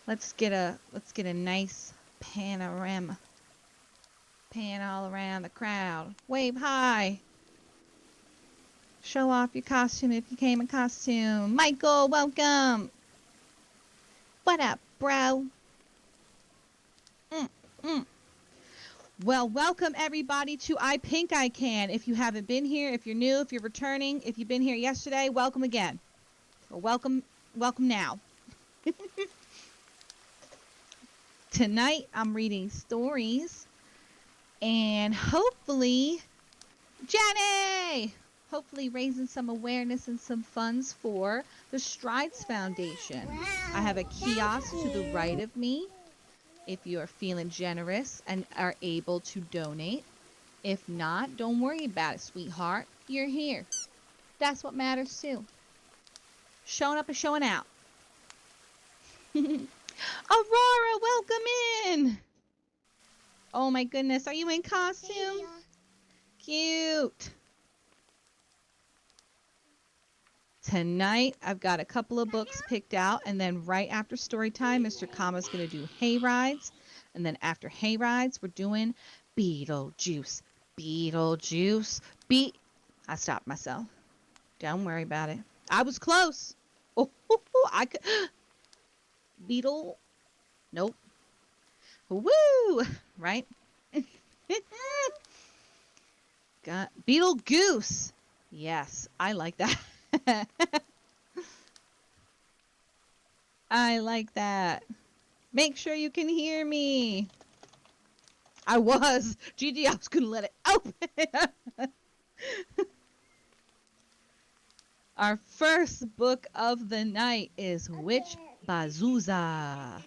Let's get a nice panorama. Pan all around the crowd. Wave high. Show off your costume if you came in costume. Michael, welcome. What up, bro? Well, welcome everybody to I Pink I Can. If you haven't been here, if you're new, if you're returning, if you've been here yesterday, welcome again. Or welcome now. Tonight I'm reading stories and hopefully raising some awareness and some funds for the Strides Foundation. I have a kiosk to the right of me if you are feeling generous and are able to donate. If not, don't worry about it, sweetheart. You're here. That's what matters too. Showing up and showing out. Aurora, welcome in. Oh my goodness, are you in costume? Cute. Tonight, I've got a couple of books picked out, and then right after story time, Mr. Kama's going to do hay rides, and then after hay rides, we're doing Beetlejuice. I stopped myself. Don't worry about it. I was close. I could. Beetle. Nope. Woo! Right? Got Beetle Goose. Yes, I like that. I like that. Make sure you can hear me. I was. Gigi, I was going to let it open. Our first book of the night is Witch Bazooza.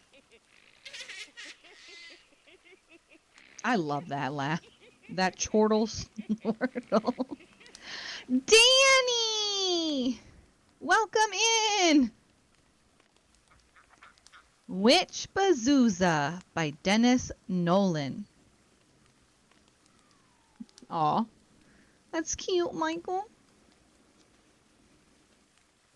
I love that laugh. That chortle snortle. Danny! Welcome in! Witch Bazooza by Denise Nolan. Aw, that's cute, Michael.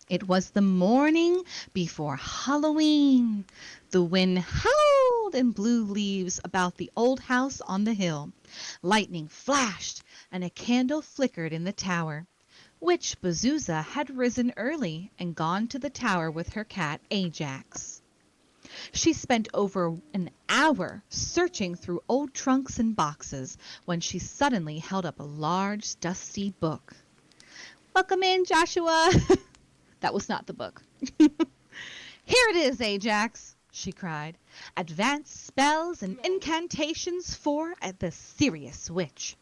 It was the morning before Halloween. The wind howled and blew leaves about the old house on the hill. Lightning flashed and a candle flickered in the tower. Witch Bazooza had risen early and gone to the tower with her cat Ajax. She spent over an hour searching through old trunks and boxes when she suddenly held up a large, dusty book. Welcome in, Joshua. That was not the book. Here it is, Ajax, she cried. Advanced spells and incantations for the serious witch.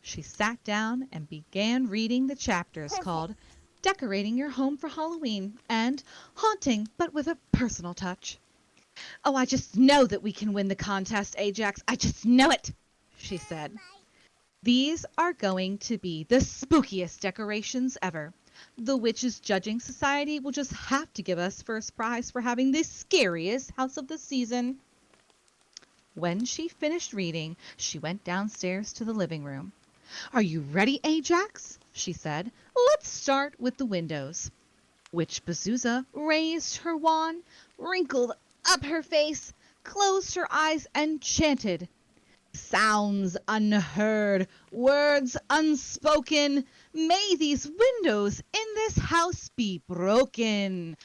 She sat down and began reading the chapters called Decorating Your Home for Halloween and Haunting, but with a personal touch. Oh, I just know that we can win the contest, Ajax. I just know it, she said. These are going to be the spookiest decorations ever. The Witches Judging Society will just have to give us first prize for having the scariest house of the season. When she finished reading, she went downstairs to the living room. Are you ready, Ajax? She said. Let's start with the windows. Witch Bazooza raised her wand, wrinkled up her face, closed her eyes, and chanted. Sounds unheard, words unspoken. May these windows in this house be broken.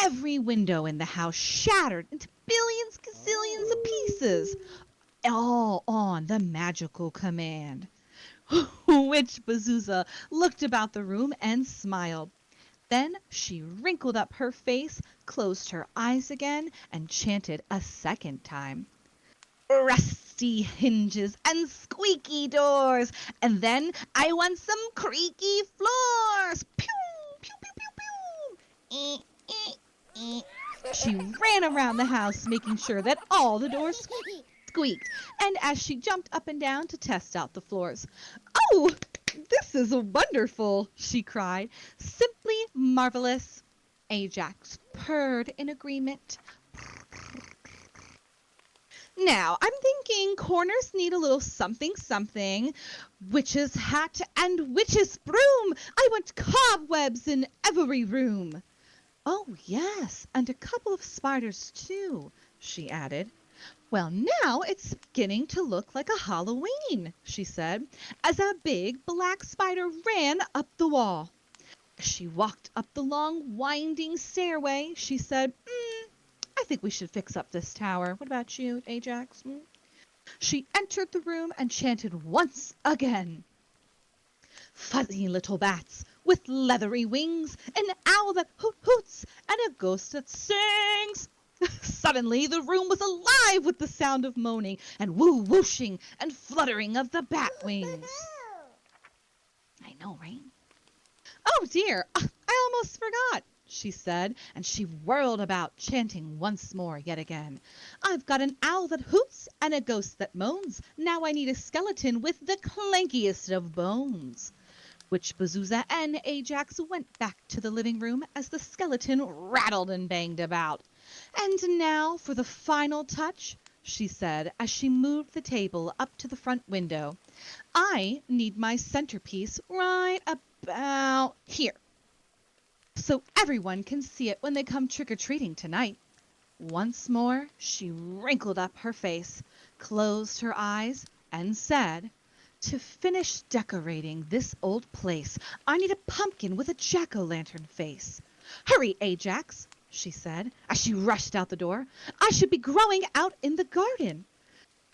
Every window in the house shattered into billions, gazillions of pieces, all on the magical command. Witch Bazooza looked about the room and smiled. Then she wrinkled up her face, closed her eyes again, and chanted a second time. Rusty hinges and squeaky doors, and then I want some creaky floors. Pew, pew, pew, pew, pew. She ran around the house, making sure that all the doors squeaked, and as she jumped up and down to test out the floors. Oh! This is wonderful, she cried. Simply marvelous. Ajax purred in agreement. Now, I'm thinking corners need a little something. Witch's hat and witch's broom. I want cobwebs in every room. Oh, yes, and a couple of spiders, too, she added. Well, now it's beginning to look like a Halloween, she said, as a big black spider ran up the wall. As she walked up the long, winding stairway, she said, I think we should fix up this tower. What about you, Ajax? She entered the room and chanted once again. Fuzzy little bats with leathery wings, an owl that hoots, and a ghost that sings. Suddenly the room was alive with the sound of moaning and whooshing and fluttering of the bat wings. I know, right? Oh dear, I almost forgot, she said, and she whirled about, chanting once more yet again. I've got an owl that hoots and a ghost that moans. Now I need a skeleton with the clankiest of bones. Which Bazooza and Ajax went back to the living room as the skeleton rattled and banged about. And now for the final touch, she said as she moved the table up to the front window. I need my centerpiece right about here, so everyone can see it when they come trick-or-treating tonight. Once more, she wrinkled up her face, closed her eyes, and said, to finish decorating this old place, I need a pumpkin with a jack-o'-lantern face. Hurry, Ajax, she said, as she rushed out the door. I should be growing out in the garden.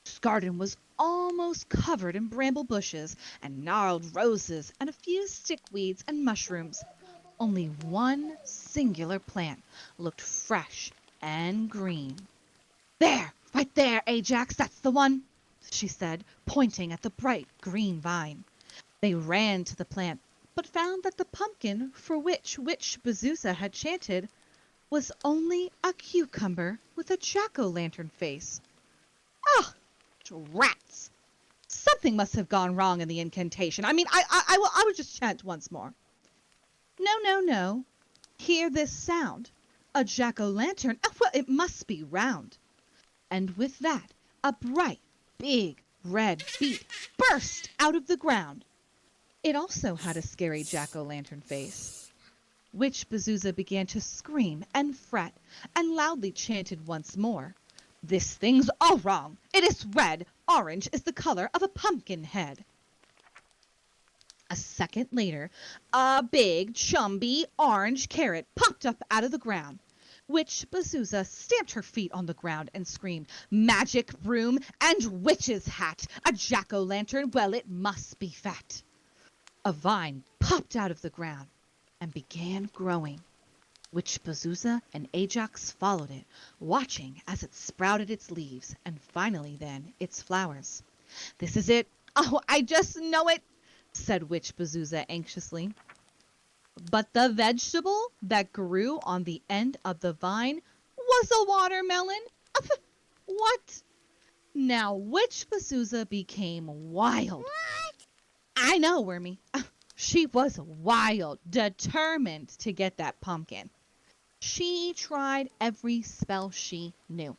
This garden was almost covered in bramble bushes and gnarled roses and a few stickweeds and mushrooms. Only one singular plant looked fresh and green. There, right there, Ajax, that's the one, she said, pointing at the bright green vine. They ran to the plant, but found that the pumpkin for which Witch Bazooza had chanted was only a cucumber with a jack-o'-lantern face. Ah, rats! Something must have gone wrong in the incantation. I will just chant once more. No, no, no. Hear this sound. A jack-o'-lantern. Oh, well, it must be round. And with that, a bright, big, red beet burst out of the ground. It also had a scary jack-o'-lantern face. Witch Bazooza began to scream and fret, and loudly chanted once more. This thing's all wrong. It is red. Orange is the color of a pumpkin head. A second later, a big, chumby, orange carrot popped up out of the ground. Witch Bazooza stamped her feet on the ground and screamed, Magic broom and witch's hat! A jack-o'-lantern, well, it must be fat! A vine popped out of the ground and began growing. Witch Bazooza and Ajax followed it, watching as it sprouted its leaves and finally then its flowers. This is it. Oh, I just know it, said Witch Bazooza anxiously. But the vegetable that grew on the end of the vine was a watermelon. What? Now Witch Bazooza became wild. What? I know, Wormy. She was wild, determined to get that pumpkin. She tried every spell she knew.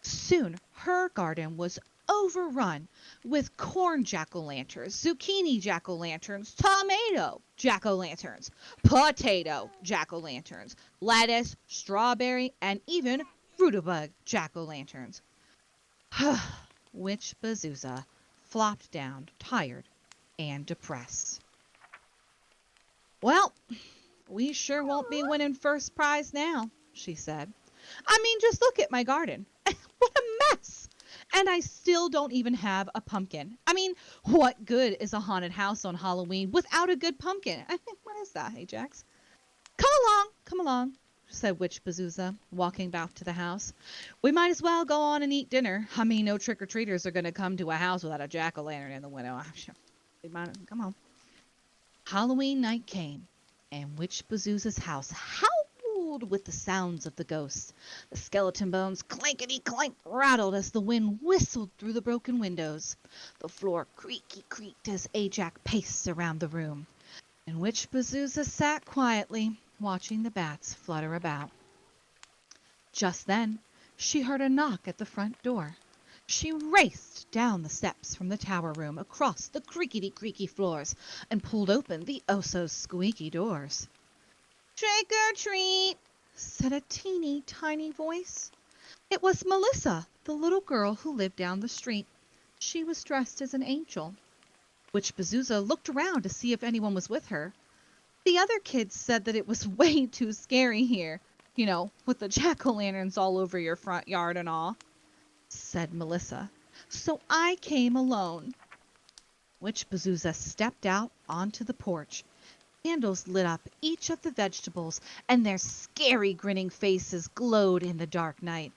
Soon her garden was overrun with corn jack-o'-lanterns, zucchini jack-o'-lanterns, tomato jack-o'-lanterns, potato jack-o'-lanterns, lettuce, strawberry, and even rutabaga jack-o'-lanterns. Witch Bazooza flopped down, tired and depressed. Well, we sure won't be winning first prize now, she said. I mean, just look at my garden. What a mess! And I still don't even have a pumpkin. I mean, what good is a haunted house on Halloween without a good pumpkin? What is that, Ajax? Come along, said Witch Bazooza, walking back to the house. We might as well go on and eat dinner. I mean, no trick-or-treaters are going to come to a house without a jack-o'-lantern in the window. Come on. Halloween night came, and Witch Bazooza's house howled with the sounds of the ghosts. The skeleton bones clankety-clank rattled as the wind whistled through the broken windows. The floor creaky-creaked as Ajax paced around the room. And Witch Bazooza sat quietly, watching the bats flutter about. Just then, she heard a knock at the front door. She raced down the steps from the tower room across the creakety-creaky floors and pulled open the oh-so-squeaky doors. Trick or treat, said a teeny tiny voice. It was Melissa, the little girl who lived down the street. She was dressed as an angel. Witch Bazooza looked around to see if anyone was with her. The other kids said that it was way too scary here, with the jack-o'-lanterns all over your front yard and all, said Melissa. So I came alone. Witch Bazooza stepped out onto the porch. Candles lit up each of the vegetables, and their scary grinning faces glowed in the dark night.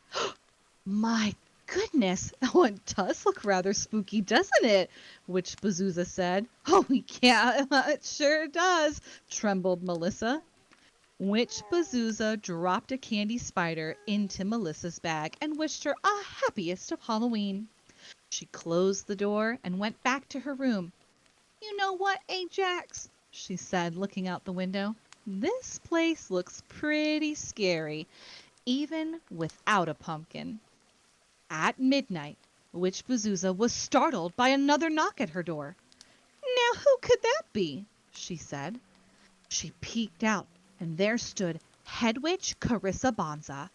My goodness, oh, it does look rather spooky, doesn't it? Witch Bazooza said. Oh, yeah, it sure does, trembled Melissa. Witch Bazooza dropped a candy spider into Melissa's bag and wished her a happiest of Halloween. She closed the door and went back to her room. You know what, Ajax? She said, looking out the window. This place looks pretty scary, even without a pumpkin. At midnight, Witch Bazooza was startled by another knock at her door. Now who could that be? She said. She peeked out, and there stood Head Witch Carissa Bonza,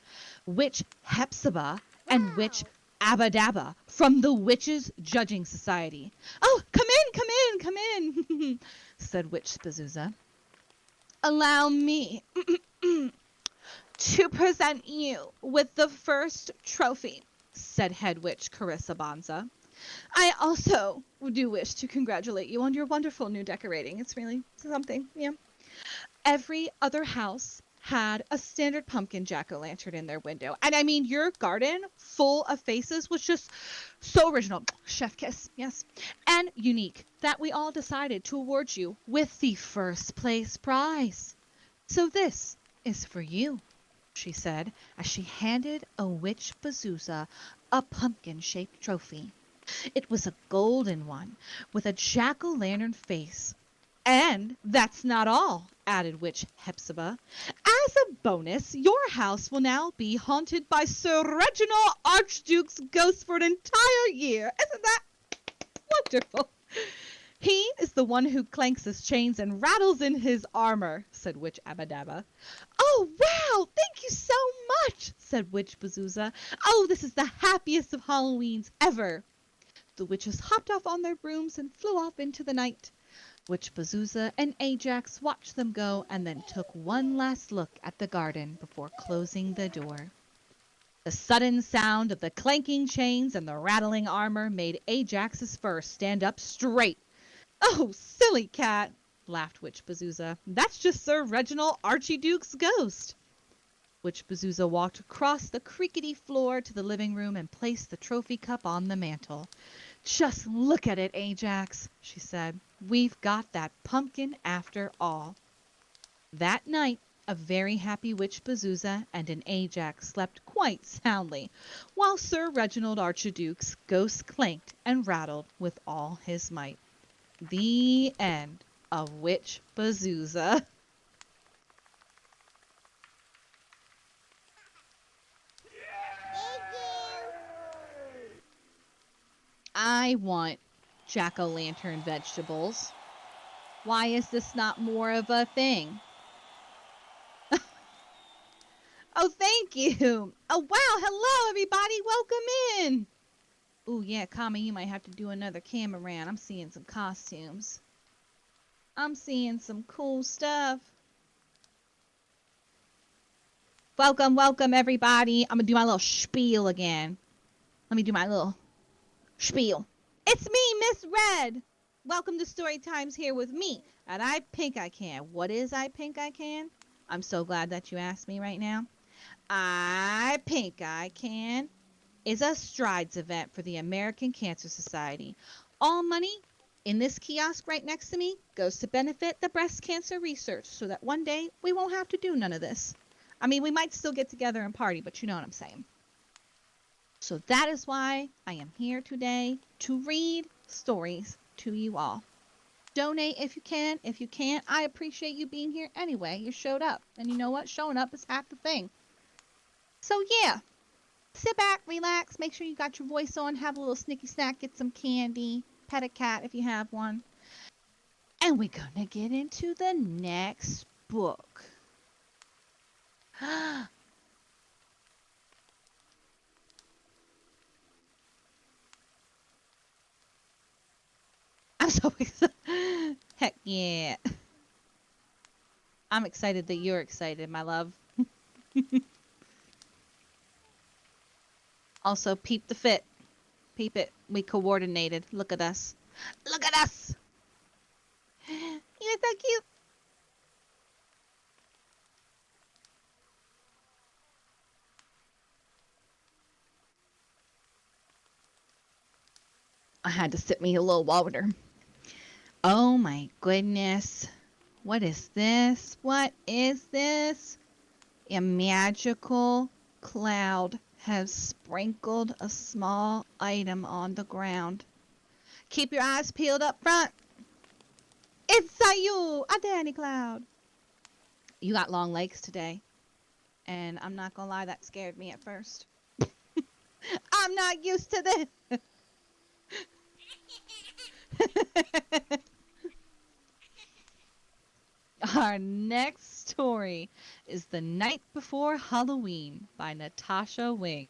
Witch Hepzibah, and Witch Abadabba from the Witches' Judging Society. Oh, come in, said Witch Bazooza. Allow me to present you with the first trophy, said Head Witch Carissa Bonza. I also do wish to congratulate you on your wonderful new decorating. It's really something, yeah. Every other house had a standard pumpkin jack-o'-lantern in their window. And I mean, your garden full of faces was just so original. Chef kiss, yes. And unique that we all decided to award you with the first place prize. So this is for you, she said, as she handed a Witch Bazooza a pumpkin-shaped trophy. It was a golden one with a jack-o'-lantern face. And that's not all, added Witch Hepzibah. As a bonus, your house will now be haunted by Sir Reginald Archduke's ghost for an entire year. Isn't that wonderful? He is the one who clanks his chains and rattles in his armor, said Witch Abadabba. Oh, wow! Thank you so much, said Witch Bazooza. Oh, this is the happiest of Halloweens ever. The witches hopped off on their brooms and flew off into the night. Witch Bazooza and Ajax watched them go and then took one last look at the garden before closing the door. The sudden sound of the clanking chains and the rattling armor made Ajax's fur stand up straight. Oh, silly cat, laughed Witch Bazooza. That's just Sir Reginald Archduke's ghost. Witch Bazooza walked across the creaky floor to the living room and placed the trophy cup on the mantel. Just look at it, Ajax, she said. We've got that pumpkin after all. That night, a very happy Witch Bazooza and an Ajax slept quite soundly, while Sir Reginald Archduke's ghost clanked and rattled with all his might. The end of Witch Bazooza. I want jack-o'-lantern vegetables. Why is this not more of a thing? Oh, thank you. Oh, wow. Hello, everybody. Welcome in. Oh, yeah, Kama, you might have to do another cameraman. I'm seeing some costumes. I'm seeing some cool stuff. Welcome, welcome, everybody. I'm going to do my little spiel again. Let me do my little spiel. It's me, Miss Red. Welcome to Story Times here with me at I Pink I Can. What is I Pink I Can? I'm so glad that you asked me right now. I Pink I Can is a Strides event for the American Cancer Society. All money in this kiosk right next to me goes to benefit the breast cancer research so that one day we won't have to do none of this. I mean, we might still get together and party, but you know what I'm saying. So that is why I am here today to read stories to you all. Donate if you can. If you can't, I appreciate you being here anyway. You showed up. And you know what? Showing up is half the thing. So yeah, sit back, relax, make sure you got your voice on, have a little snicky snack, get some candy, pet a cat if you have one. And we're gonna get into the next book. I'm so excited. Heck yeah. I'm excited that you're excited, my love. Also, peep the fit. Peep it. We coordinated. Look at us. Look at us. You're so cute. I had to sip me a little water. Oh my goodness. What is this? What is this? A magical cloud has sprinkled a small item on the ground. Keep your eyes peeled up front. It's you, a Danny Cloud. You got long legs today. And I'm not gonna lie, that scared me at first. I'm not used to this. Our next story is The Night Before Halloween by Natasha Wing.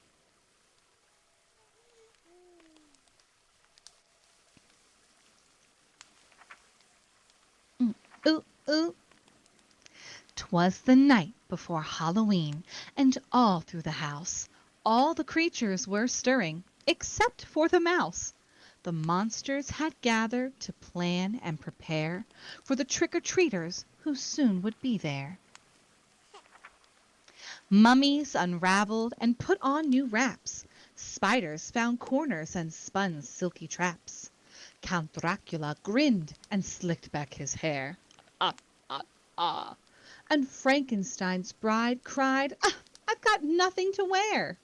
Ooh, ooh. 'Twas the night before Halloween, and all through the house all the creatures were stirring, except for the mouse. The monsters had gathered to plan and prepare for the trick-or-treaters who soon would be there. Mummies unraveled and put on new wraps. Spiders found corners and spun silky traps. Count Dracula grinned and slicked back his hair. Ah, ah, ah. And Frankenstein's bride cried, ah, I've got nothing to wear.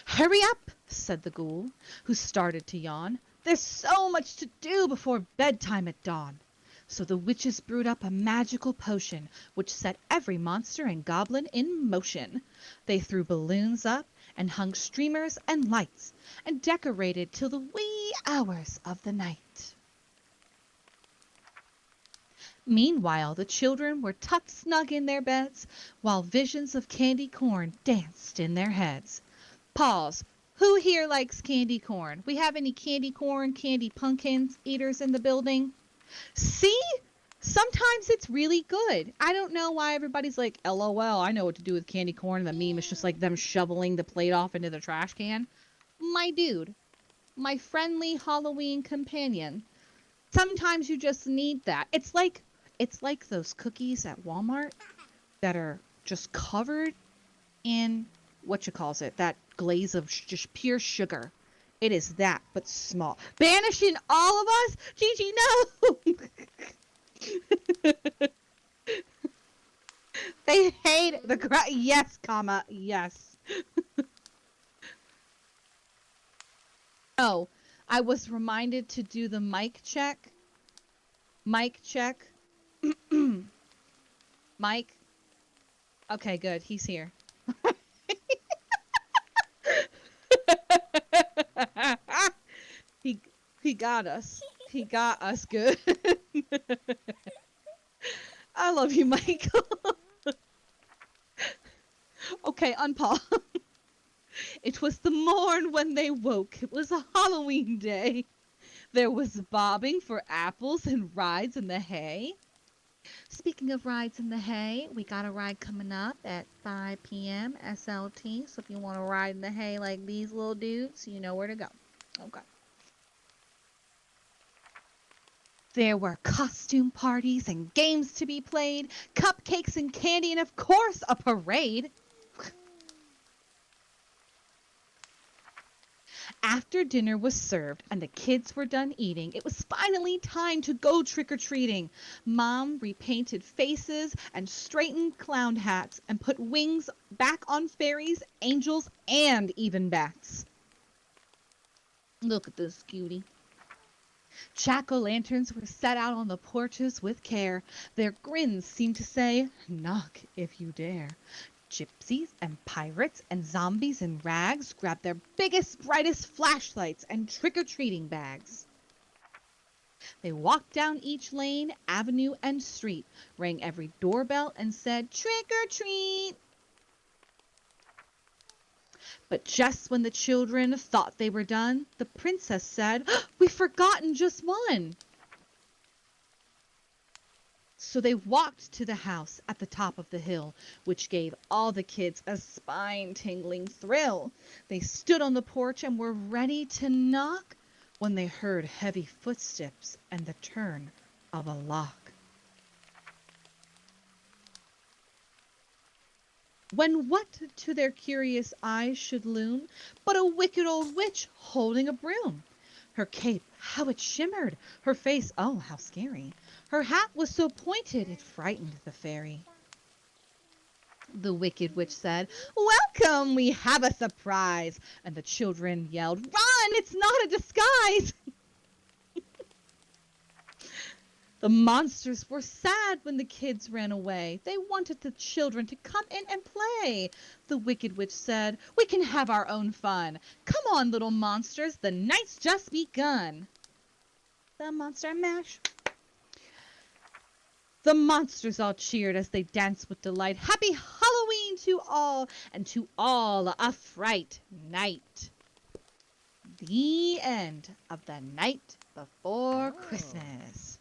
Hurry up, said the ghoul, who started to yawn. There's so much to do before bedtime at dawn. So the witches brewed up a magical potion which set every monster and goblin in motion. They threw balloons up and hung streamers and lights and decorated till the wee hours of the night. Meanwhile, the children were tucked snug in their beds, while visions of candy corn danced in their heads. Pause. Who here likes candy corn? We have any candy corn, candy pumpkins eaters in the building? See? Sometimes it's really good. I don't know why everybody's like, LOL, I know what to do with candy corn. And the meme is just like them shoveling the plate off into the trash can. My dude, my friendly Halloween companion. Sometimes you just need that. It's like those cookies at Walmart that are just covered in what you calls it, that glaze of just pure sugar. It is that, but small. Banishing all of us? Gigi, no! They hate the yes, comma, yes. Oh, I was reminded to do the mic check. Mic check. Mike. Okay, good. He's here. he he got us. He got us good. I love you, Michael. Okay, unpause. It was the morn when they woke. It was a Halloween day. There was bobbing for apples and rides in the hay. Speaking of rides in the hay, we got a ride coming up at 5 p.m. SLT. So if you want to ride in the hay like these little dudes, you know where to go. Okay. There were costume parties and games to be played, cupcakes and candy, and of course, a parade. After dinner was served and the kids were done eating, it was finally time to go trick-or-treating. Mom repainted faces and straightened clown hats and put wings back on fairies, angels, and even bats. Look at this cutie. Jack-o'-lanterns were set out on the porches with care. Their grins seemed to say, knock if you dare. Gypsies and pirates and zombies in rags grabbed their biggest, brightest flashlights and trick-or-treating bags. They walked down each lane, avenue, and street, rang every doorbell, and said, "Trick or treat!" But just when the children thought they were done, the princess said, "We've forgotten just one." So they walked to the house at the top of the hill, which gave all the kids a spine-tingling thrill. They stood on the porch and were ready to knock when they heard heavy footsteps and the turn of a lock. When what to their curious eyes should loom but a wicked old witch holding a broom? Her cape, how it shimmered! Her face, oh, how scary! Her hat was so pointed it frightened the fairy. The wicked witch said, "Welcome, we have a surprise!" And the children yelled, "Run, it's not a disguise!" The monsters were sad when the kids ran away. They wanted the children to come in and play. The wicked witch said, "We can have our own fun. Come on, little monsters, the night's just begun." The monster mash. The monsters all cheered as they danced with delight. Happy Halloween to all, and to all a fright night. The end of the night before Christmas.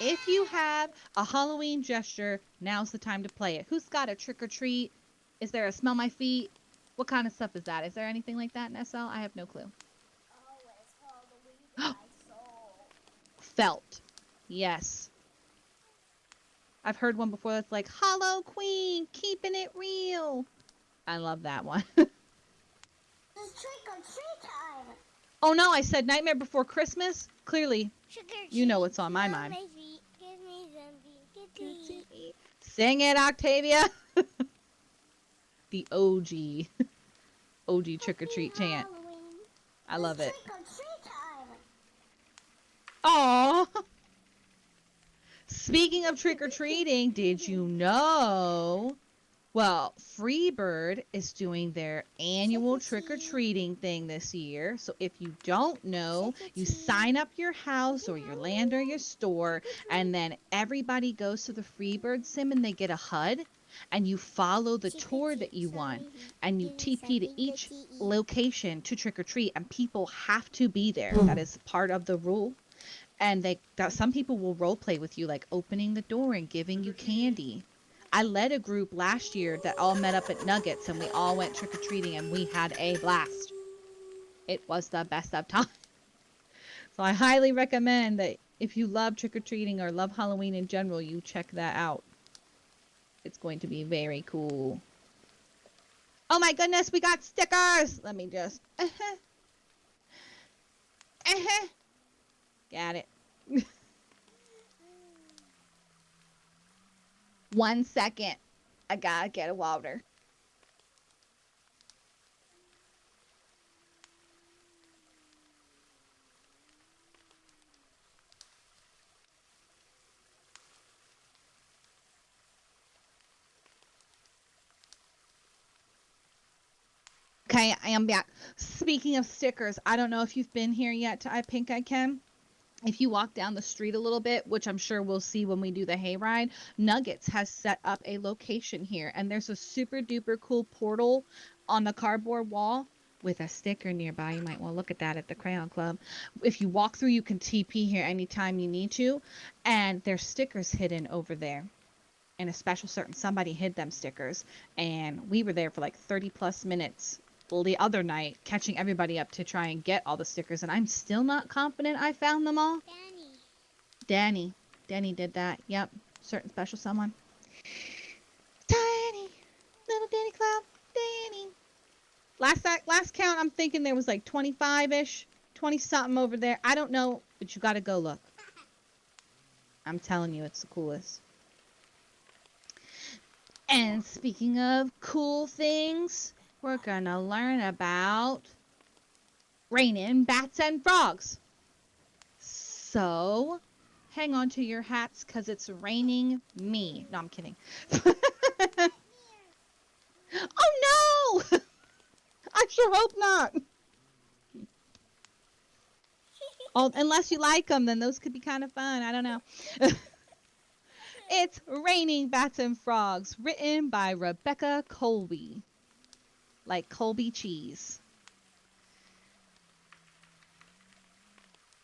If you have a Halloween gesture, now's the time to play it. Who's got a trick or treat? Is there a smell my feet? What kind of stuff is that? Is there anything like that in SL? I have no clue. Oh, it's Halloween my soul. Felt. Yes. I've heard one before that's like, "Hollow Queen, keeping it real." I love that one. It's trick or treat time. Oh no, I said Nightmare Before Christmas. Clearly, you know what's on my mind. Give me something to eat. Sing it, Octavia. The OG. OG trick or treat chant. I love it. Trick or treat time. Aww. Speaking of trick or treating, did you know? Well, Freebird is doing their annual trick or treating thing this year. So if you don't know, you sign up your house or your land or your store, and then everybody goes to the Freebird sim and they get a HUD, and you follow the tour that you want, and you TP to each location to trick or treat, and people have to be there. That is part of the rule. And some people will role play with you, like opening the door and giving you candy. I led a group last year that all met up at Nuggets, and we all went trick-or-treating, and we had a blast. It was the best of time. So I highly recommend that if you love trick-or-treating or love Halloween in general, you check that out. It's going to be very cool. Oh my goodness, we got stickers! Let me just... Got it. 1 second. I gotta get a water. Okay, I am back. Speaking of stickers, I don't know if you've been here yet to I Pink I Can. If you walk down the street a little bit, which I'm sure we'll see when we do the hayride, Nuggets has set up a location here, and there's a super duper cool portal on the cardboard wall with a sticker nearby. You might want to look at that at the Crayon Club. If you walk through, you can TP here anytime you need to, and there's stickers hidden over there. In a special certain, somebody hid them stickers, and we were there for like 30 plus minutes the other night, catching everybody up to try and get all the stickers, and I'm still not confident I found them all. Danny did that. Yep, certain special someone. Tiny little Danny Cloud, Danny. Last count, I'm thinking there was like 25-ish, 20 something over there. I don't know, but you gotta go look. I'm telling you, it's the coolest. And speaking of cool things, we're gonna learn about raining bats and frogs. So, hang on to your hats, because it's raining me. No, I'm kidding. Oh no! I sure hope not. Unless you like them, then those could be kind of fun. I don't know. It's Raining Bats and Frogs, written by Rebecca Colby. Like Colby cheese.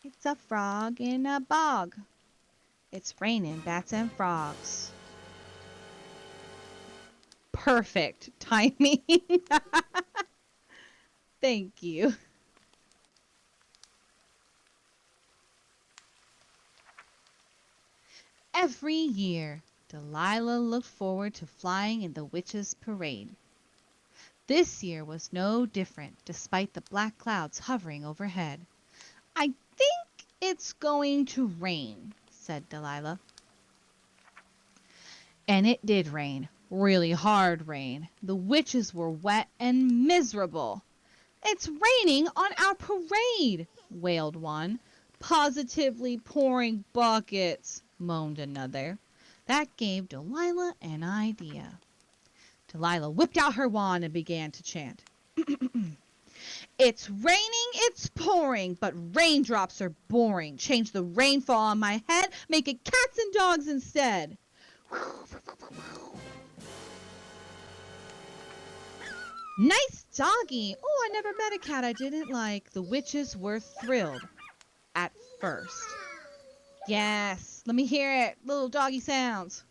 It's a frog in a bog. It's raining bats and frogs. Perfect timing. Thank you. Every year, Delilah looked forward to flying in the witches' parade. This year was no different, despite the black clouds hovering overhead. I think it's going to rain, said Delilah. And it did rain. Really hard rain. The witches were wet and miserable. It's raining on our parade, wailed one. Positively pouring buckets, moaned another. That gave Delilah an idea. Delilah whipped out her wand and began to chant. It's raining, it's pouring, but raindrops are boring. Change the rainfall on my head, make it cats and dogs instead. Nice doggy! Oh, I never met a cat I didn't like. The witches were thrilled. At first. Yes, let me hear it. Little doggy sounds.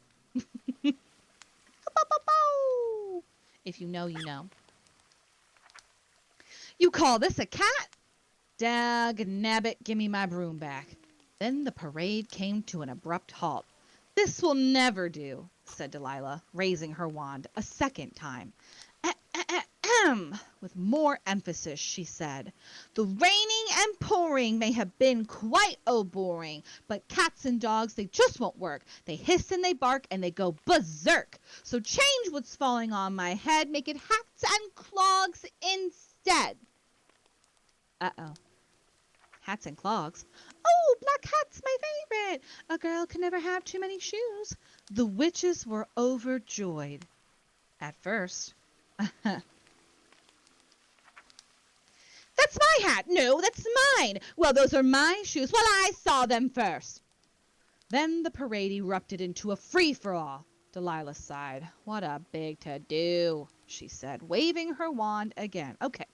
If you know, you know. You call this a cat? Dag nabbit, give me my broom back. Then the parade came to an abrupt halt. This will never do, said Delilah, raising her wand a second time. Ahem. With more emphasis, she said, the raining and pouring may have been quite boring, but cats and dogs, they just won't work. They hiss and they bark and they go berserk. So change what's falling on my head, make it hats and clogs instead. Uh-oh. Hats and clogs? Oh, black hat's my favorite. A girl can never have too many shoes. The witches were overjoyed. At first. That's my hat. No, that's mine. Well, those are my shoes. Well, I saw them first. Then the parade erupted into a free-for-all. Delilah sighed. What a big to-do, she said, waving her wand again. Okay.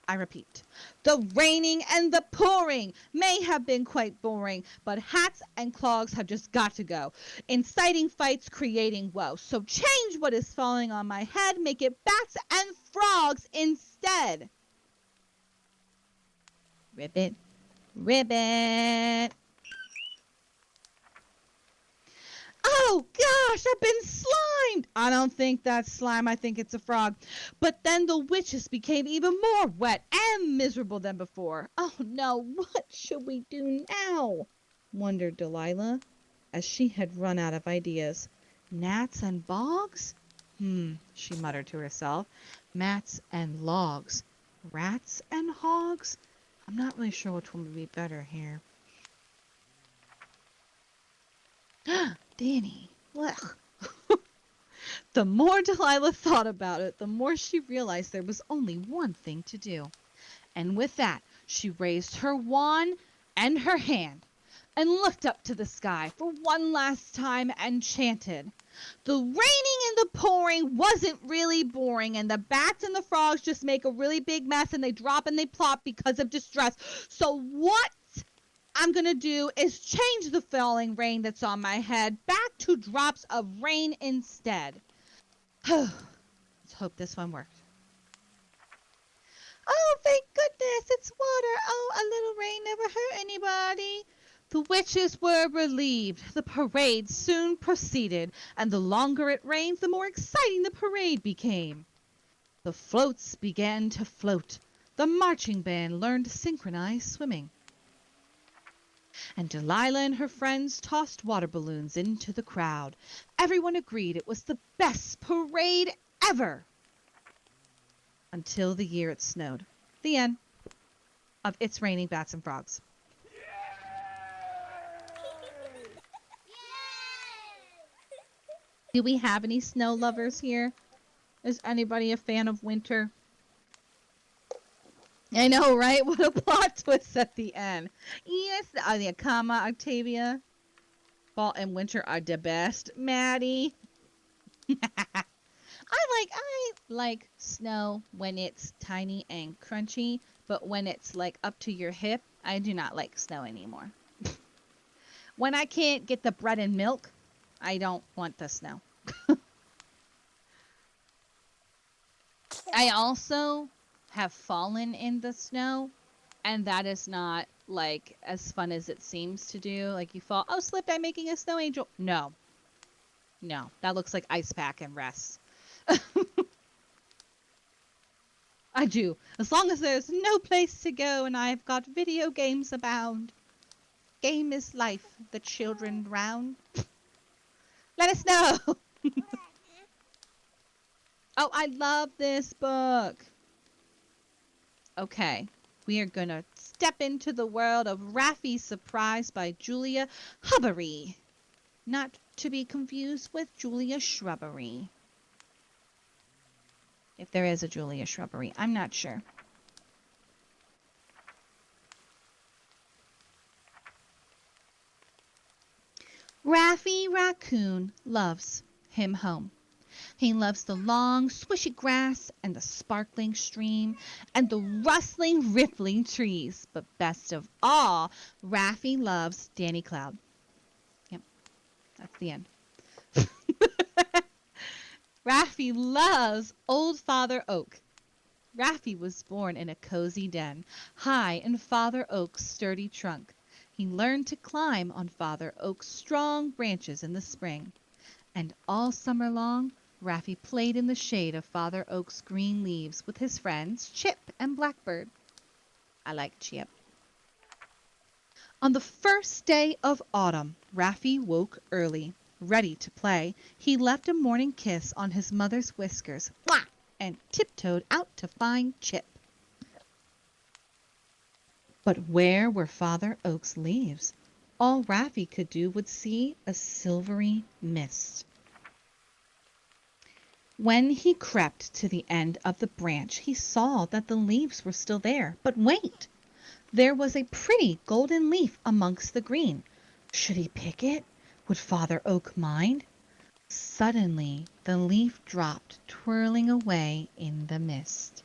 I repeat, the raining and the pouring may have been quite boring, but hats and clogs have just got to go. Inciting fights, creating woe. So change what is falling on my head, make it bats and frogs instead. Ribbit, ribbit. Oh gosh, I've been slimed! I don't think that's slime, I think it's a frog. But then the witches became even more wet and miserable than before. Oh no, what should we do now? Wondered Delilah, as she had run out of ideas. Gnats and bogs? She muttered to herself. Mats and logs. Rats and hogs? I'm not really sure which one would be better here. Danny. Blech. The more Delilah thought about it, the more she realized there was only one thing to do. And with that, she raised her wand and her hand and looked up to the sky for one last time and chanted. The raining and the pouring wasn't really boring, and the bats and the frogs just make a really big mess and they drop and they plop because of distress. So what I'm going to do is change the falling rain that's on my head back to drops of rain instead. Let's hope this one worked. Oh, thank goodness, it's water. Oh, a little rain never hurt anybody. The witches were relieved. The parade soon proceeded, and the longer it rained, the more exciting the parade became. The floats began to float. The marching band learned synchronized swimming. And Delilah and her friends tossed water balloons into the crowd. Everyone agreed it was the best parade ever. Until the year it snowed. The end of It's Raining Bats and Frogs. Do we have any snow lovers here? Is anybody a fan of winter? I know, right? What a plot twist at the end. Yes, the comma, Octavia. Fall and winter are the best, Maddie. I like snow when it's tiny and crunchy, but when it's like up to your hip, I do not like snow anymore. When I can't get the bread and milk, I don't want the snow. I also have fallen in the snow, and that is not like as fun as it seems to do. Like you fall, oh, slipped, I'm making a snow angel. No, no, that looks like ice pack and rest. I do. As long as there's no place to go and I've got video games abound. Game is life, the children round. Let us know. Oh, I love this book. Okay, we are going to step into the world of Raffi Surprised by Julia Hubery. Not to be confused with Julia Shrubbery. If there is a Julia Shrubbery, I'm not sure. Raffi Raccoon loves him home. He loves the long, swishy grass and the sparkling stream and the rustling, rippling trees. But best of all, Raffi loves Danny Cloud. Yep, that's the end. Raffi loves Old Father Oak. Raffi was born in a cozy den, high in Father Oak's sturdy trunk. He learned to climb on Father Oak's strong branches in the spring. And all summer long, Raffi played in the shade of Father Oak's green leaves with his friends Chip and Blackbird. I like Chip. On the first day of autumn, Raffi woke early. Ready to play, he left a morning kiss on his mother's whiskers, wah, and tiptoed out to find Chip. But where were Father Oak's leaves? All Raffi could do was see a silvery mist. When he crept to the end of the branch, he saw that the leaves were still there. But wait! There was a pretty golden leaf amongst the green. Should he pick it? Would Father Oak mind? Suddenly the leaf dropped, twirling away in the mist.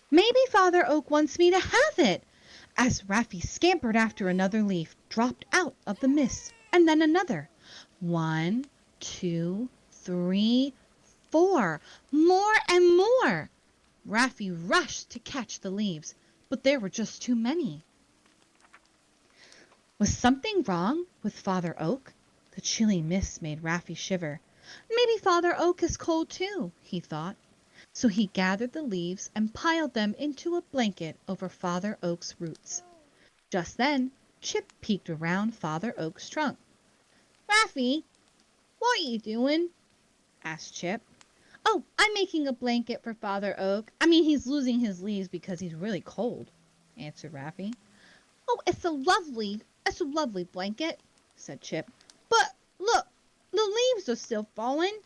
Maybe Father Oak wants me to have it! As Raffi scampered after another leaf, dropped out of the mist, and then another. 1, 2, 3, 4. More and more! Raffi rushed to catch the leaves, but there were just too many. Was something wrong with Father Oak? The chilly mist made Raffi shiver. Maybe Father Oak is cold too, he thought. So he gathered the leaves and piled them into a blanket over Father Oak's roots. Just then, Chip peeked around Father Oak's trunk. Raffi, what are you doing? Asked Chip. Oh, I'm making a blanket for Father Oak. I mean, he's losing his leaves because he's really cold, answered Raffi. Oh, it's a lovely blanket, said Chip. But look, the leaves are still falling.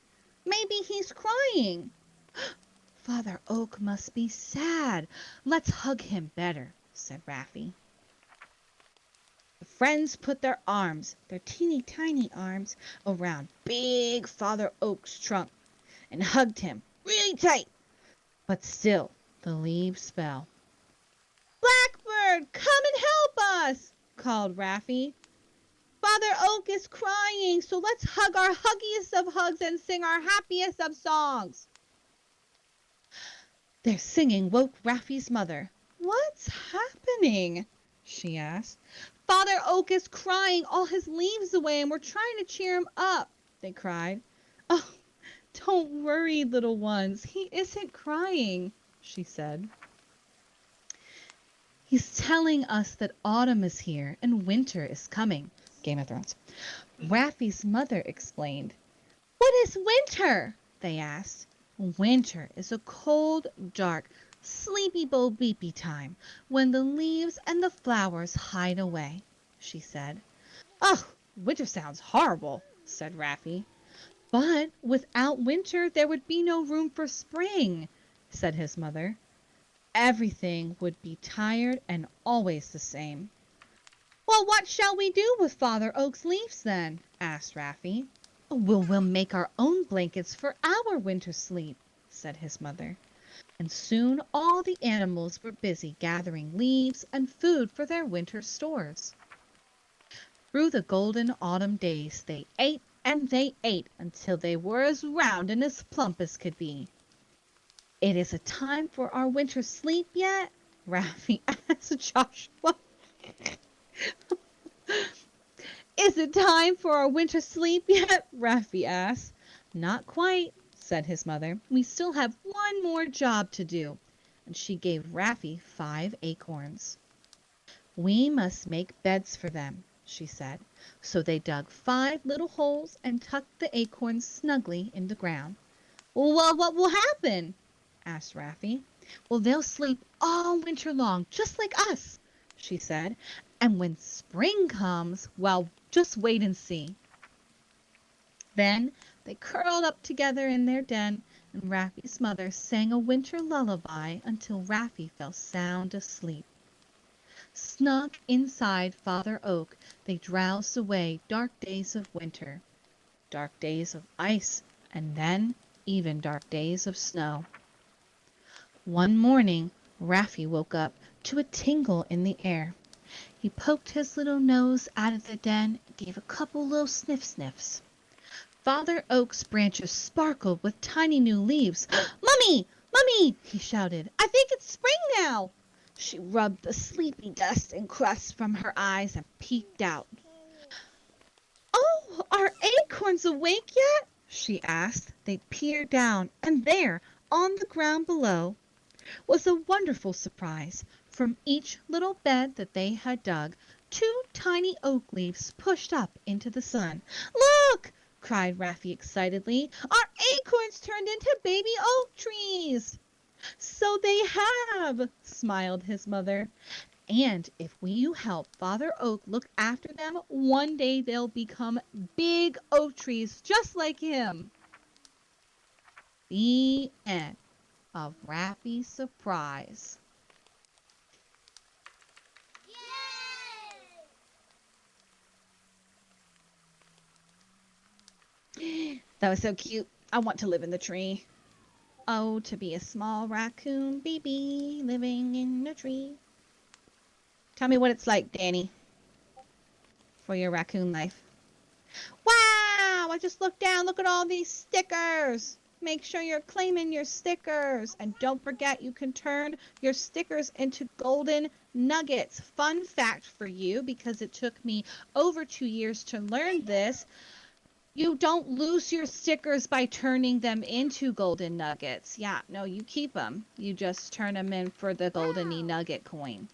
Maybe he's crying. Father Oak must be sad. Let's hug him better, said Raffi. The friends put their arms, their teeny tiny arms, around big Father Oak's trunk and hugged him really tight. But still the leaves fell. Blackbird, come and help us, called Raffi. Father Oak is crying, so let's hug our huggiest of hugs and sing our happiest of songs. Their singing woke Raffi's mother. What's happening? She asked. Father Oak is crying all his leaves away and we're trying to cheer him up, they cried. Oh, don't worry, little ones. He isn't crying, she said. He's telling us that autumn is here and winter is coming. Game of Thrones. Raffi's mother explained. What is winter? They asked. Winter is a cold, dark, sleepy bo beepy time when the leaves and the flowers hide away, she said. Oh, winter sounds horrible, said Raffi. But without winter there would be no room for spring, said his mother. Everything would be tired and always the same. Well, what shall we do with Father Oak's leaves then? Asked Raffi. We'll make our own blankets for our winter sleep, said his mother. And soon all the animals were busy gathering leaves and food for their winter stores. Through the golden autumn days they ate and they ate until they were as round and as plump as could be. It is a time for our winter sleep yet? Raffi asked Joshua. Is it time for our winter sleep yet? Raffi asked. Not quite, said his mother. We still have one more job to do. And she gave Raffi 5 acorns. We must make beds for them, she said. So they dug 5 little holes and tucked the acorns snugly in the ground. Well, what will happen? Asked Raffi. Well, they'll sleep all winter long, just like us, she said. And when spring comes, well, just wait and see. Then they curled up together in their den, and Raffi's mother sang a winter lullaby until Raffi fell sound asleep. Snug inside Father Oak, they drowsed away dark days of winter, dark days of ice, and then even dark days of snow. One morning, Raffi woke up to a tingle in the air. He poked his little nose out of the den and gave a couple little sniffs. Father Oak's branches sparkled with tiny new leaves. Mummy! Mummy! He shouted. I think it's spring now! She rubbed the sleepy dust and crust from her eyes and peeked out. Oh, are acorns awake yet? She asked. They peered down, and there, on the ground below, was a wonderful surprise. From each little bed that they had dug, 2 tiny oak leaves pushed up into the sun. Look! Cried Raffi excitedly. Our acorns turned into baby oak trees. So they have, smiled his mother. And if you help Father Oak look after them, one day they'll become big oak trees just like him. The end of Raffi's surprise. That was so cute. I want to live in the tree. Oh, to be a small raccoon baby living in a tree. Tell me what it's like, Danny, for your raccoon life. Wow! I just looked down. Look at all these stickers. Make sure you're claiming your stickers. And don't forget, you can turn your stickers into golden nuggets. Fun fact for you, because it took me over 2 years to learn this. You don't lose your stickers by turning them into golden nuggets. Yeah, no, you keep them. You just turn them in for the golden nugget coin.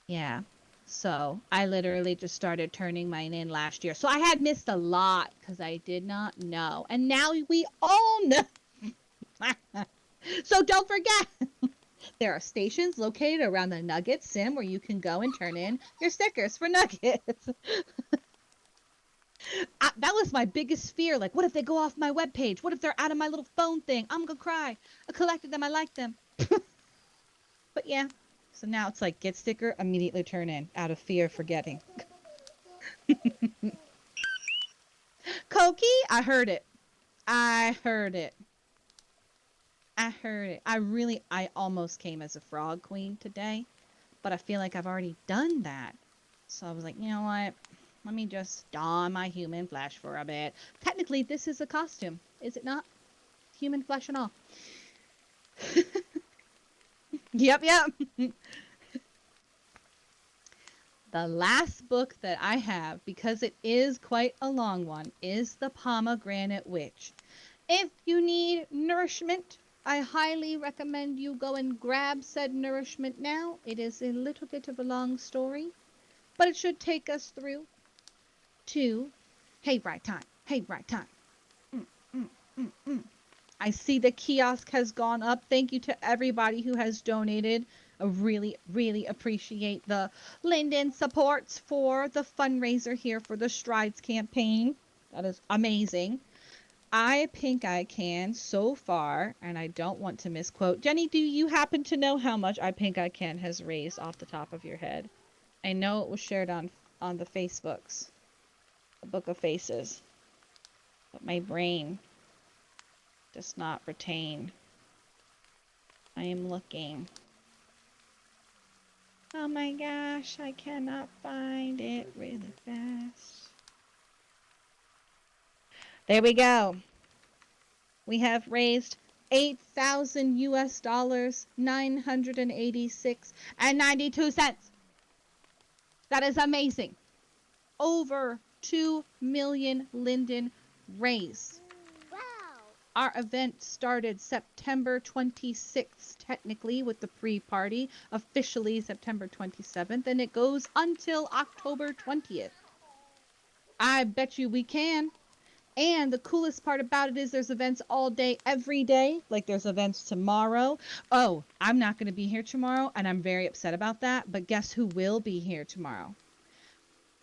Yeah. So I literally just started turning mine in last year. So I had missed a lot because I did not know. And now we all know. So don't forget. There are stations located around the Nugget Sim where you can go and turn in your stickers for nuggets. That was my biggest fear. Like, what if they go off my webpage? What if they're out of my little phone thing? I'm going to cry. I collected them. I like them. But yeah. So now it's like, get sticker, immediately turn in out of fear of forgetting. Koki, I heard it. I heard it. I heard it. I almost came as a frog queen today, but I feel like I've already done that. So I was like, you know what? Let me just don my human flesh for a bit. Technically, this is a costume, is it not? Human flesh and all. Yep. The last book that I have, because it is quite a long one, is The Pomegranate Witch. If you need nourishment, I highly recommend you go and grab said nourishment now. It is a little bit of a long story, but it should take us through to Hey Right Time. Hey Right Time. I see the kiosk has gone up. Thank you to everybody who has donated. I really appreciate the Linden supports for the fundraiser here for the Strides campaign. That is amazing. I think I can so far, and I don't want to misquote. Jenny, do you happen to know how much I think I can has raised off the top of your head? I know it was shared on the Facebooks, the Book of Faces, but my brain does not retain. I am looking. Oh my gosh, I cannot find it really fast. There we go. We have raised 8,000 US dollars, 986 and 92 cents. That is amazing. Over 2 million linden raised. Wow. Our event started September 26th, technically, with the pre-party, officially September 27th, and it goes until October 20th. I bet you we can. And the coolest part about it is there's events all day, every day. Like there's events tomorrow. Oh, I'm not going to be here tomorrow, and I'm very upset about that. But guess who will be here tomorrow?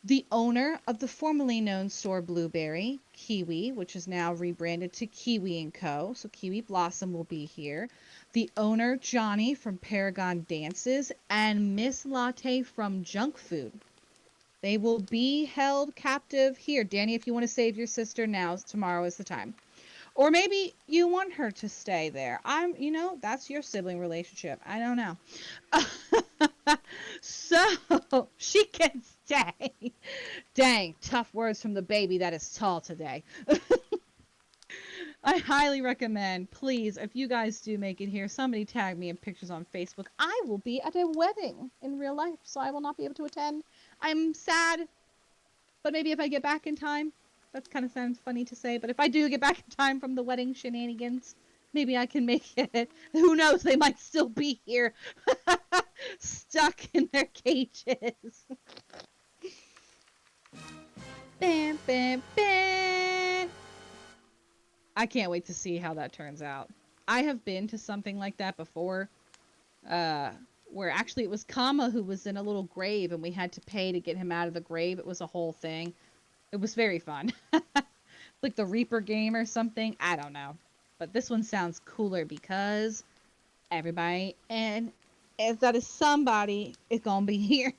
The owner of the formerly known store Blueberry, Kiwi, which is now rebranded to Kiwi & Co. So Kiwi Blossom will be here. The owner, Johnny from Paragon Dances, and Miss Latte from Junk Food. They will be held captive here. Danny, if you want to save your sister, now, tomorrow is the time. Or maybe you want her to stay there. That's your sibling relationship. I don't know. So she can stay. Dang, tough words from the baby that is tall today. I highly recommend, please, if you guys do make it here, somebody tag me in pictures on Facebook. I will be at a wedding in real life, so I will not be able to attend. I'm sad, but maybe if I get back in time, that kind of sounds funny to say, but if I do get back in time from the wedding shenanigans, maybe I can make it. Who knows, they might still be here, stuck in their cages. Bam, bam, bam. I can't wait to see how that turns out. I have been to something like that before, where actually it was Kama who was in a little grave and we had to pay to get him out of the grave. It was a whole thing. It was very fun. Like the Reaper game or something. I don't know. But this one sounds cooler because everybody, and if that is somebody, is going to be here.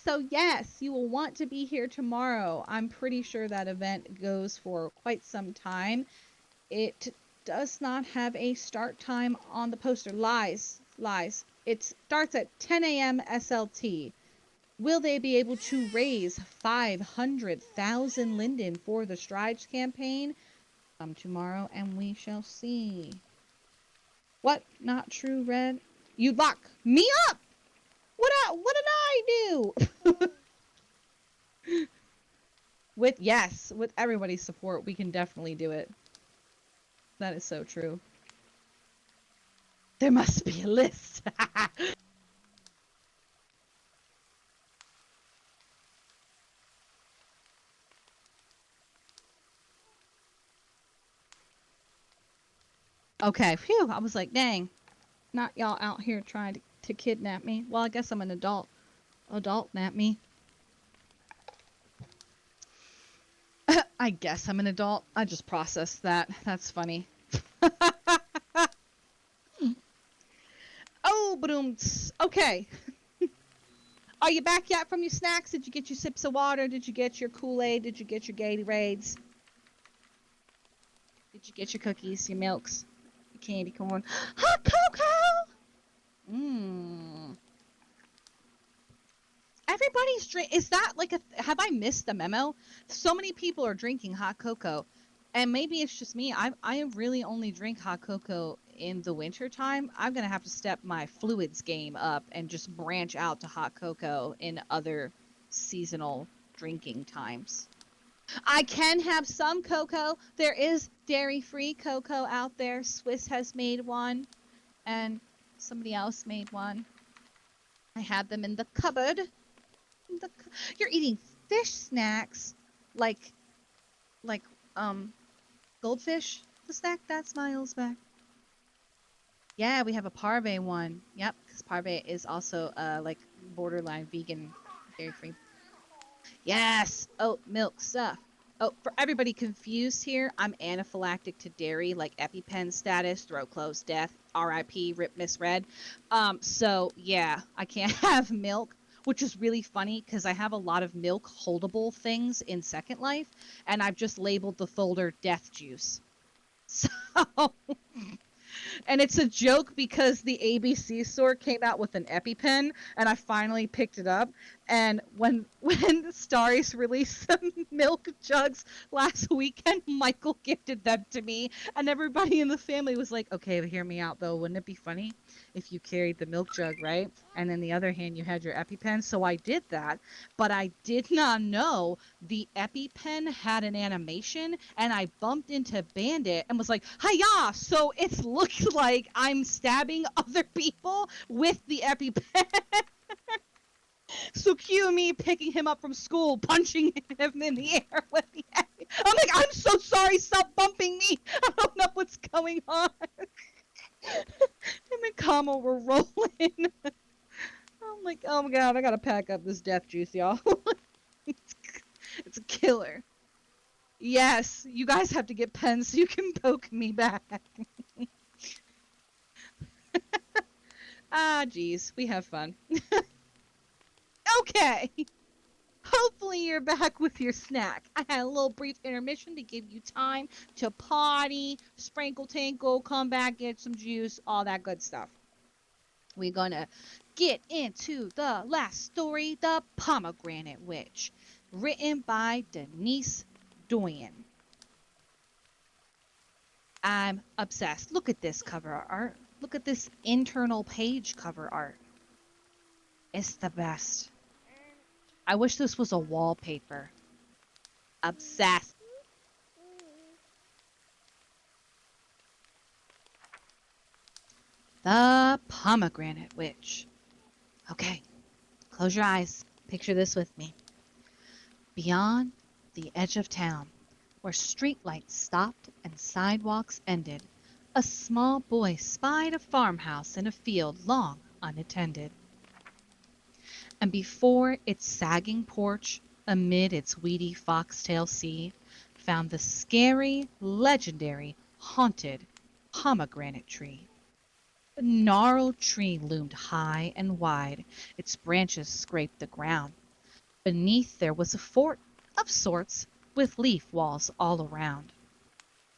So yes, you will want to be here tomorrow. I'm pretty sure that event goes for quite some time. It does not have a start time on the poster. Lies. It starts at 10 a.m. SLT. Will they be able to raise 500,000 linden for the Strides campaign? Come tomorrow and we shall see. What? Not true, Red? You lock me up! What did I do? With everybody's support, we can definitely do it. That is so true. There must be a list. Okay, phew. I was like, dang. Not y'all out here trying to kidnap me. Well, I guess I'm an adult. Adult nap me. I guess I'm an adult. I just processed that. That's funny. Oh, boom. Okay. Are you back yet from your snacks? Did you get your sips of water? Did you get your Kool-Aid? Did you get your Gatorades? Did you get your cookies, your milks, your candy corn? Hot cocoa! Mmm. Everybody's drink. Is that like a? Have I missed the memo? So many people are drinking hot cocoa, and maybe it's just me. I really only drink hot cocoa in the winter time. I'm gonna have to step my fluids game up and just branch out to hot cocoa in other seasonal drinking times. I can have some cocoa. There is dairy-free cocoa out there. Swiss has made one, and somebody else made one. I had them in the cupboard. You're eating fish snacks, like, like, goldfish. The snack that smiles back. Yeah, we have a parve one. Yep, because parve is also like borderline vegan, dairy free. Yes, oat milk stuff. Oh, for everybody confused here, I'm anaphylactic to dairy, like EpiPen status, throat closed, death, RIP, rip misread. So yeah, I can't have milk, which is really funny because I have a lot of milk holdable things in Second Life, and I've just labeled the folder death juice. So and it's a joke because the ABC store came out with an EpiPen, and I finally picked it up. And when Starry's released some milk jugs last weekend, Michael gifted them to me, and everybody in the family was like, "Okay, but hear me out though. Wouldn't it be funny if you carried the milk jug, right? And in the other hand, you had your EpiPen?" So I did that, but I did not know the EpiPen had an animation, and I bumped into Bandit and was like, "Hiya!" So it looks like I'm stabbing other people with the EpiPen. So cue me picking him up from school, punching him in the air with the Epi. I'm like, "I'm so sorry. Stop bumping me. I don't know what's going on." Him and Kamo were rolling. I'm like, "Oh my god, I gotta pack up this death juice, y'all." it's, it's a killer. Yes, you guys have to get pens so you can poke me back. Ah, geez, we have fun. Okay, hopefully you're back with your snack. I had a little brief intermission to give you time to potty, sprinkle tinkle, come back, get some juice, all that good stuff. We're gonna get into the last story, The Pomegranate Witch, written by Denise Doyen. I'm obsessed. Look at this cover art. Look at this internal page cover art. It's the best. I wish this was a wallpaper. Obsessed. The Pomegranate Witch. Okay, close your eyes. Picture this with me. Beyond the edge of town, where streetlights stopped and sidewalks ended, a small boy spied a farmhouse in a field long unattended. And before its sagging porch, amid its weedy foxtail sea, found the scary, legendary, haunted pomegranate tree. The gnarled tree loomed high and wide, its branches scraped the ground. Beneath there was a fort, of sorts, with leaf walls all around.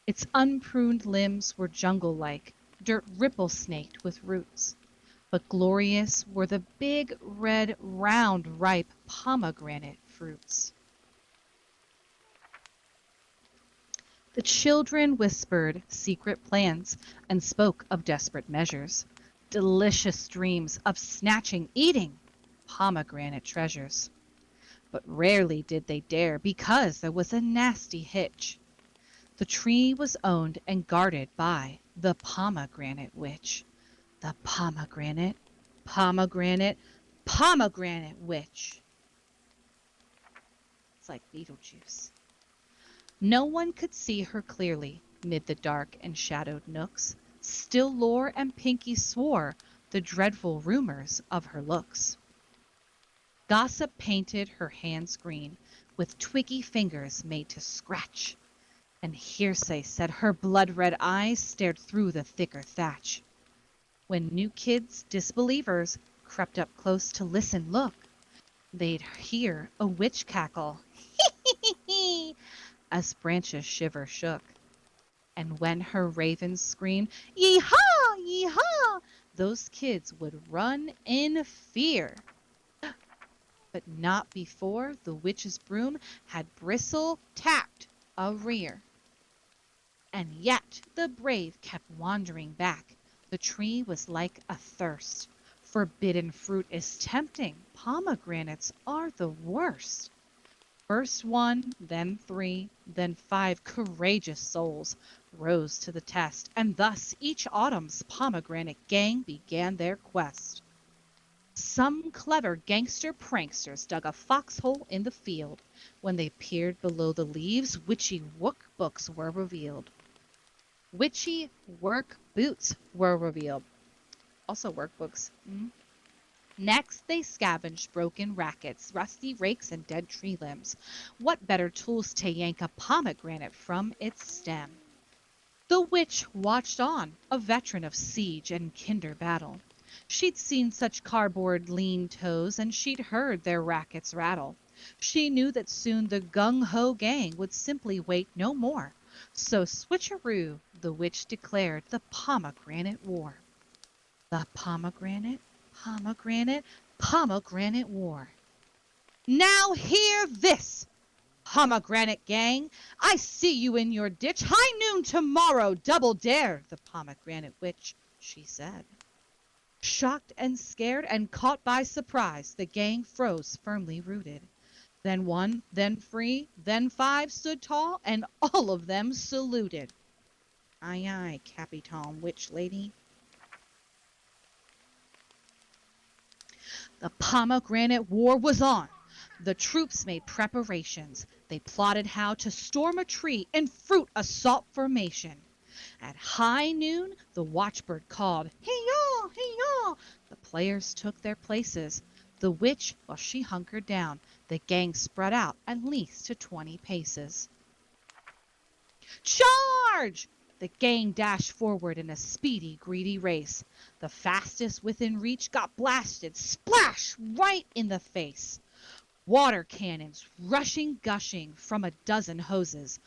Its unpruned limbs were jungle-like, dirt ripple-snaked with roots. But glorious were the big, red, round, ripe pomegranate fruits. The children whispered secret plans and spoke of desperate measures, delicious dreams of snatching, eating pomegranate treasures. But rarely did they dare because there was a nasty hitch. The tree was owned and guarded by the Pomegranate Witch. The pomegranate, pomegranate, pomegranate witch. It's like Beetlejuice. No one could see her clearly mid the dark and shadowed nooks. Still Lore and Pinky swore the dreadful rumors of her looks. Gossip painted her hands green, with twiggy fingers made to scratch, and hearsay said her blood-red eyes stared through the thicker thatch. When new kids, disbelievers, crept up close to listen, look, they'd hear a witch cackle, as branches shiver shook. And when her ravens screamed, "Yee-haw! Yee-haw!" those kids would run in fear. But not before the witch's broom had bristle tapped a rear. And yet the brave kept wandering back. The tree was like a thirst. Forbidden fruit is tempting. Pomegranates are the worst. First one, then three, then five courageous souls rose to the test, and thus each autumn's pomegranate gang began their quest. Some clever gangster pranksters dug a foxhole in the field. When they peered below the leaves, witchy workbooks were revealed. Witchy work boots were revealed. Also workbooks. Next they scavenged broken rackets, rusty rakes, and dead tree limbs. What better tools to yank a pomegranate from its stem? The witch watched on, a veteran of siege and kinder battle. She'd seen such cardboard lean toes, and she'd heard their rackets rattle. She knew that soon the gung-ho gang would simply wait no more. So switcheroo, the witch declared the Pomegranate War. The pomegranate, pomegranate, pomegranate war. Now hear this, pomegranate gang. I see you in your ditch. High noon tomorrow, double dare, the pomegranate witch, she said. Shocked and scared and caught by surprise, the gang froze firmly rooted. Then one, then three, then five stood tall, and all of them saluted. Aye, aye, Capitan Witch Lady. The Pomegranate War was on. The troops made preparations. They plotted how to storm a tree in fruit assault formation. At high noon, the watchbird called, "Hey-yaw, hey-yaw!" The players took their places. The witch, while she hunkered down, the gang spread out at least to 20 paces. Charge! The gang dashed forward in a speedy, greedy race. The fastest within reach got blasted, splash, right in the face. Water cannons, rushing, gushing from a dozen hoses,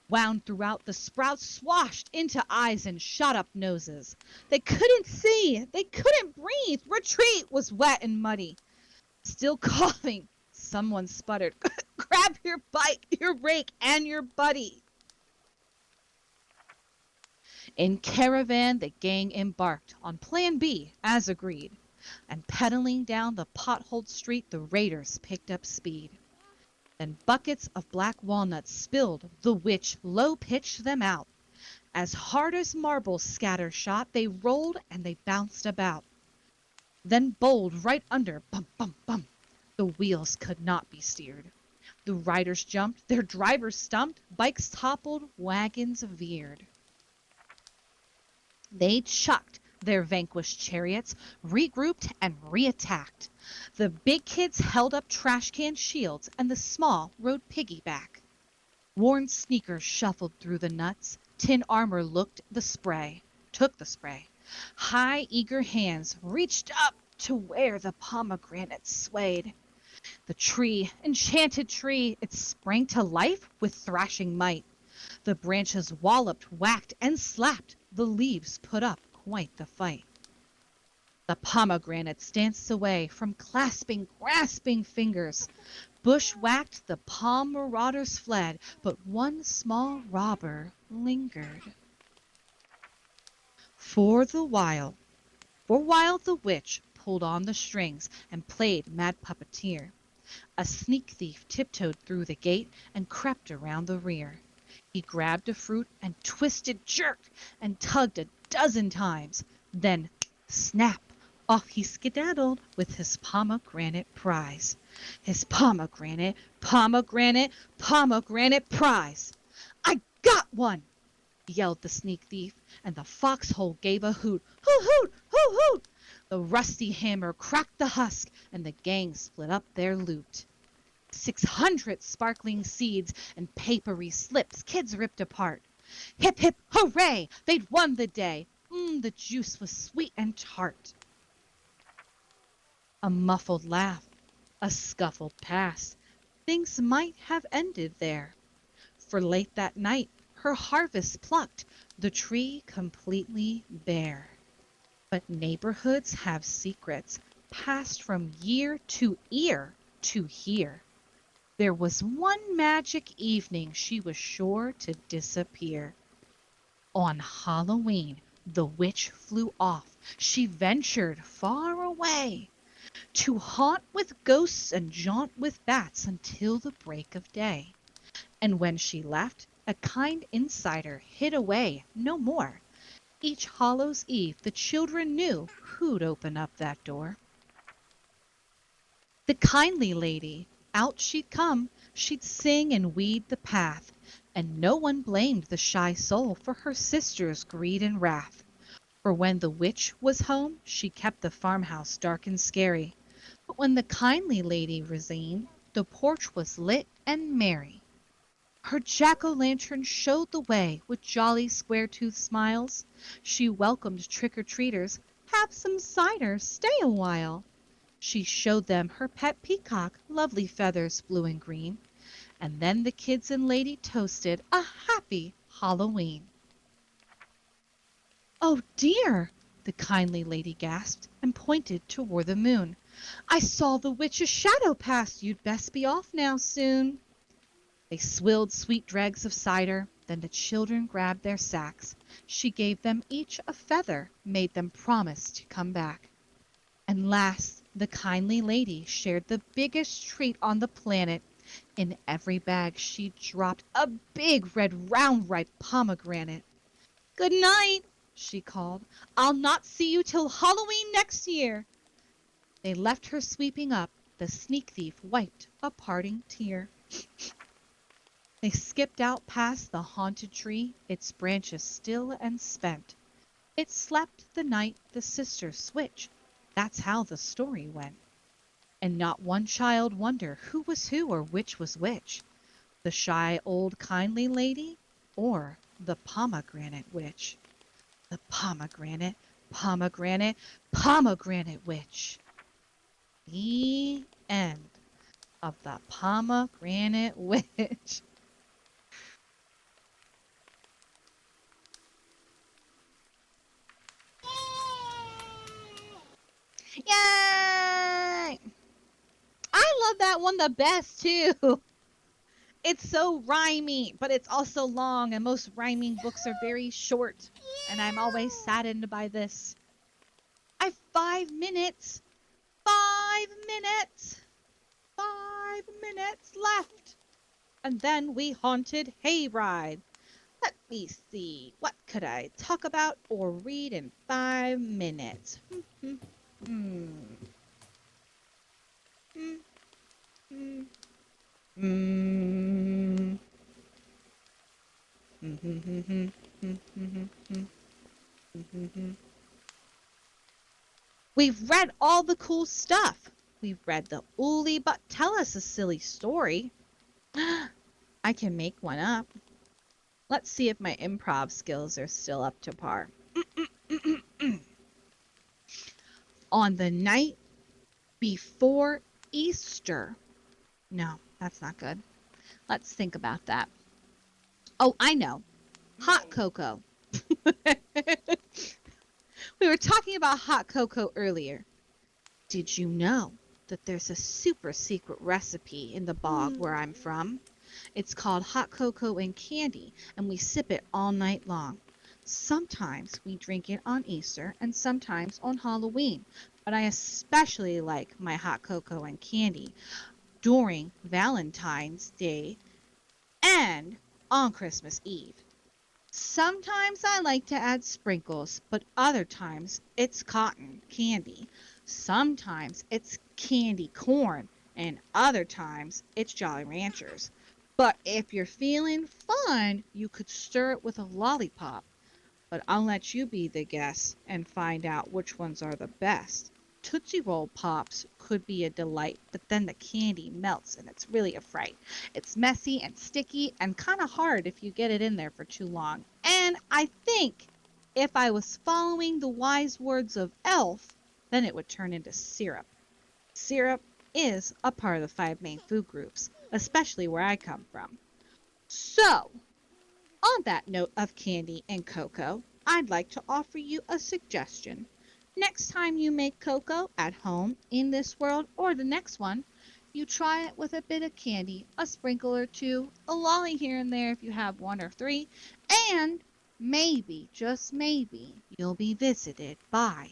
wound throughout the sprouts, swashed into eyes and shot up noses. They couldn't see, they couldn't breathe. Retreat was wet and muddy. Still coughing, someone sputtered, "Grab your bike, your rake, and your buddy." In caravan, the gang embarked on Plan B, as agreed, and pedaling down the potholed street, the raiders picked up speed. Then buckets of black walnuts spilled, the witch low-pitched them out. As hard as marbles scatter shot, they rolled and they bounced about. Then bowled right under, bump, bump, bump. The wheels could not be steered. The riders jumped, their drivers stumped, bikes toppled, wagons veered. They chucked their vanquished chariots, regrouped and reattacked. The big kids held up trash can shields and the small rode piggyback. Worn sneakers shuffled through the nuts, tin armor took the spray. High eager hands reached up to where the pomegranate swayed. The tree, enchanted tree, it sprang to life with thrashing might. The branches walloped, whacked, and slapped. The leaves put up quite the fight. The pomegranates danced away from clasping, grasping fingers. Bushwhacked, the palm marauders fled, but one small robber lingered. For while the witch pulled on the strings and played mad puppeteer, a sneak thief tiptoed through the gate and crept around the rear. He grabbed a fruit and twisted, jerked, and tugged a dozen times. Then, snap, off he skedaddled with his pomegranate prize. His pomegranate, pomegranate, pomegranate prize. "I got one!" yelled the sneak thief, and the foxhole gave a hoot. Hoot, hoot, hoot, hoot! The rusty hammer cracked the husk, and the gang split up their loot. 600 sparkling seeds and papery slips kids ripped apart. Hip, hip, hooray! They'd won the day. The juice was sweet and tart. A muffled laugh, a scuffled past. Things might have ended there. For late that night, her harvest plucked, the tree completely bare. But neighborhoods have secrets, passed from year to ear to here. There was one magic evening she was sure to disappear. On Halloween, the witch flew off. She ventured far away to haunt with ghosts and jaunt with bats until the break of day. And when she left, a kind insider hid away no more. Each Hallows Eve, the children knew who'd open up that door. The kindly lady, out she'd come, she'd sing and weed the path, and no one blamed the shy soul for her sister's greed and wrath. For when the witch was home, she kept the farmhouse dark and scary. But when the kindly lady resigned, the porch was lit and merry. Her jack-o'-lantern showed the way with jolly square-toothed smiles. She welcomed trick-or-treaters. Have some cider, stay a while. She showed them her pet peacock, lovely feathers blue and green. And then the kids and lady toasted a happy Halloween. "Oh, dear!" the kindly lady gasped, and pointed toward the moon. "I saw the witch's shadow pass. You'd best be off now soon." They swilled sweet dregs of cider. Then the children grabbed their sacks. She gave them each a feather, made them promise to come back. And last, the kindly lady shared the biggest treat on the planet. In every bag she dropped a big red round ripe pomegranate. "Good night," she called. "I'll not see you till Halloween next year." They left her sweeping up. The sneak thief wiped a parting tear. They skipped out past the haunted tree, its branches still and spent. It slept the night the sisters switched. That's how the story went. And not one child wondered who was who or which was which, the shy old kindly lady or the pomegranate witch. The pomegranate, pomegranate, pomegranate witch. The end of the pomegranate witch. Yay! I love that one the best too. It's so rhymey, but it's also long, and most rhyming books are very short. And I'm always saddened by this. I've 5 minutes, 5 minutes, 5 minutes left. And then we haunted hayride. Let me see, what could I talk about or read in 5 minutes? Hmm, hmm, hmm, hmm, hmm, hmm, hmm, hmm, hmm, hmm, hmm, hmm, hmm, hmm. We've read all the cool stuff. We've read the ooly, but tell us a silly story. I can make one up. Let's see if my improv skills are still up to par. On the night before Easter. No, that's not good. Let's think about that. Oh, I know. Hot cocoa. We were talking about hot cocoa earlier. Did you know that there's a super secret recipe in the bog where I'm from? It's called hot cocoa and candy, and we sip it all night long. Sometimes we drink it on Easter and sometimes on Halloween, but I especially like my hot cocoa and candy during Valentine's Day and on Christmas Eve. Sometimes I like to add sprinkles, but other times it's cotton candy. Sometimes it's candy corn, and other times it's Jolly Ranchers. But if you're feeling fun, you could stir it with a lollipop. But I'll let you be the guest and find out which ones are the best. Tootsie Roll Pops could be a delight, but then the candy melts and it's really a fright. It's messy and sticky and kind of hard if you get it in there for too long. And I think if I was following the wise words of Elf, then it would turn into syrup. Syrup is a part of the five main food groups, especially where I come from. So, on that note of candy and cocoa, I'd like to offer you a suggestion. Next time you make cocoa at home, in this world, or the next one, you try it with a bit of candy, a sprinkle or two, a lolly here and there if you have one or three, and maybe, just maybe, you'll be visited by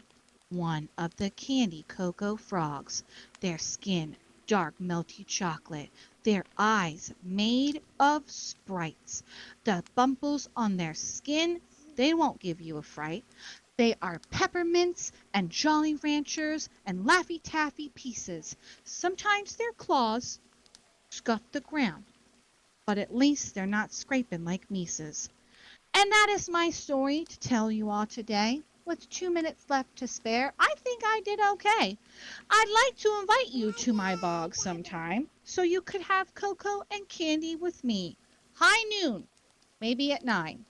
one of the candy cocoa frogs. Their skin dark melty chocolate, their eyes made of sprites. The bumples on their skin, they won't give you a fright. They are peppermints and Jolly Ranchers and Laffy Taffy pieces. Sometimes their claws scuff the ground, but at least they're not scraping like Mises. And that is my story to tell you all today. With 2 minutes left to spare, I think I did okay. I'd like to invite you to my bog sometime so you could have cocoa and candy with me. High noon, maybe at 9.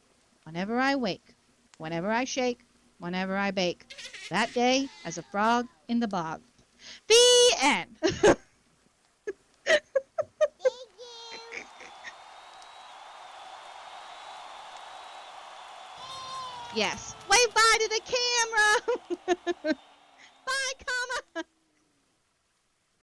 Whenever I wake, whenever I shake, whenever I bake. That day as a frog in the bog. The end. Thank you. Yes. Wave bye to the camera.